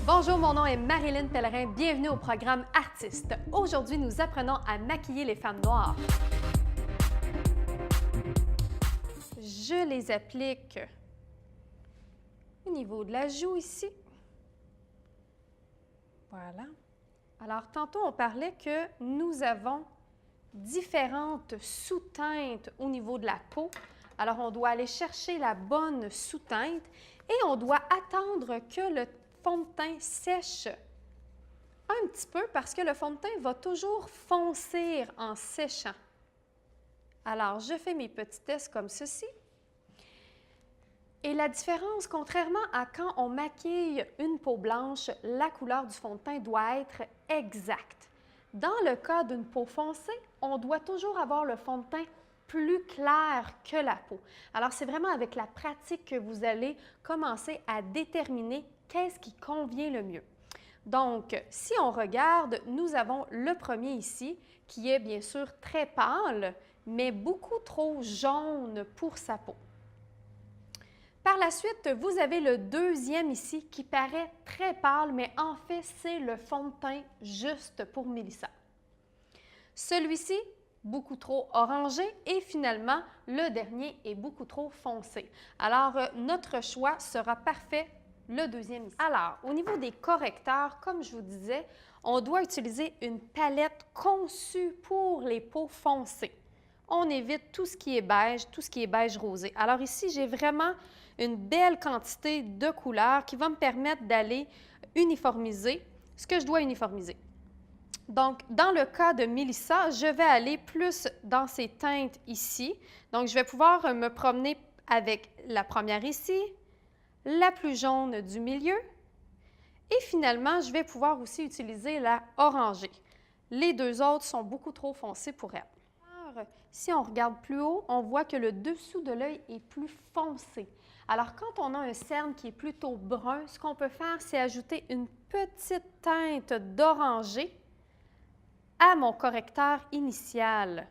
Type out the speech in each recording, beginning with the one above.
Bonjour, mon nom est Marilyn Pellerin. Bienvenue au programme Artiste. Aujourd'hui, nous apprenons à maquiller les femmes noires. Je les applique au niveau de la joue ici. Voilà. Alors, tantôt, on parlait que nous avons différentes sous-teintes au niveau de la peau. Alors, on doit aller chercher la bonne sous-teinte et on doit attendre que le fond de teint sèche un petit peu parce que le fond de teint va toujours foncer en séchant. Alors, je fais mes petits tests comme ceci. Et la différence, contrairement à quand on maquille une peau blanche, la couleur du fond de teint doit être exacte. Dans le cas d'une peau foncée, on doit toujours avoir le fond de teint plus clair que la peau. Alors, c'est vraiment avec la pratique que vous allez commencer à déterminer qu'est-ce qui convient le mieux. Donc, si on regarde, nous avons le premier ici, qui est bien sûr très pâle, mais beaucoup trop jaune pour sa peau. Par la suite, vous avez le deuxième ici qui paraît très pâle, mais en fait, c'est le fond de teint juste pour Mélissa. Celui-ci, beaucoup trop orangé et finalement, le dernier est beaucoup trop foncé. Alors, notre choix sera parfait, le deuxième ici. Alors, au niveau des correcteurs, comme je vous disais, on doit utiliser une palette conçue pour les peaux foncées. On évite tout ce qui est beige rosé. Alors ici, j'ai vraiment une belle quantité de couleurs qui va me permettre d'aller uniformiser ce que je dois uniformiser. Donc, dans le cas de Mélissa, je vais aller plus dans ces teintes ici. Donc, je vais pouvoir me promener avec la première ici, la plus jaune du milieu et finalement, je vais pouvoir aussi utiliser la orangée. Les deux autres sont beaucoup trop foncés pour elle. Si on regarde plus haut, on voit que le dessous de l'œil est plus foncé. Alors, quand on a un cerne qui est plutôt brun, ce qu'on peut faire, c'est ajouter une petite teinte d'orangé à mon correcteur initial.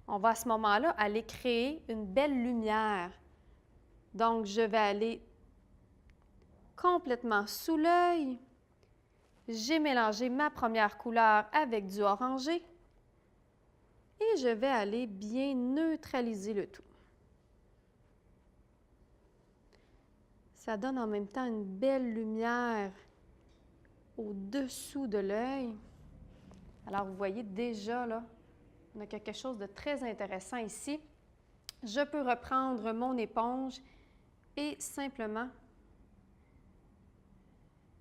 On va à ce moment-là aller créer une belle lumière. Donc, je vais aller complètement sous l'œil. J'ai mélangé ma première couleur avec du orangé. Et je vais aller bien neutraliser le tout. Ça donne en même temps une belle lumière au-dessous de l'œil. Alors, vous voyez déjà, là, on a quelque chose de très intéressant ici. Je peux reprendre mon éponge et simplement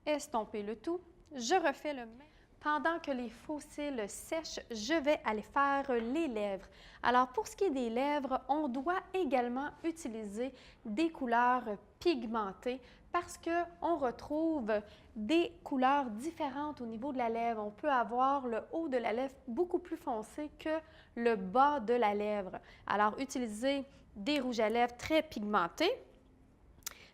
estomper le tout. Je refais le même. Pendant que les faux cils sèchent, je vais aller faire les lèvres. Alors, pour ce qui est des lèvres, on doit également utiliser des couleurs pigmentées parce qu'on retrouve des couleurs différentes au niveau de la lèvre. On peut avoir le haut de la lèvre beaucoup plus foncé que le bas de la lèvre. Alors, utilisez des rouges à lèvres très pigmentés.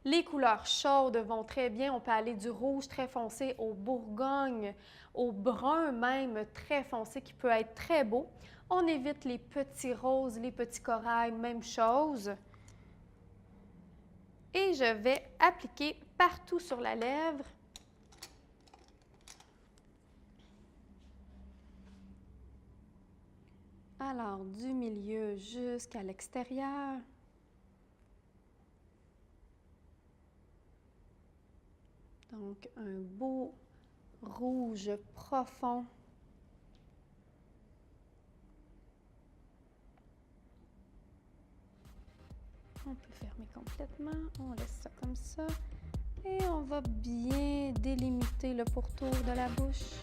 Les couleurs chaudes vont très bien. On peut aller du rouge très foncé au bourgogne, au brun même très foncé qui peut être très beau. On évite les petits roses, les petits corails, même chose. Et je vais appliquer partout sur la lèvre. Alors, du milieu jusqu'à l'extérieur. Donc, un beau rouge profond. On peut fermer complètement. On laisse ça comme ça. Et on va bien délimiter le pourtour de la bouche.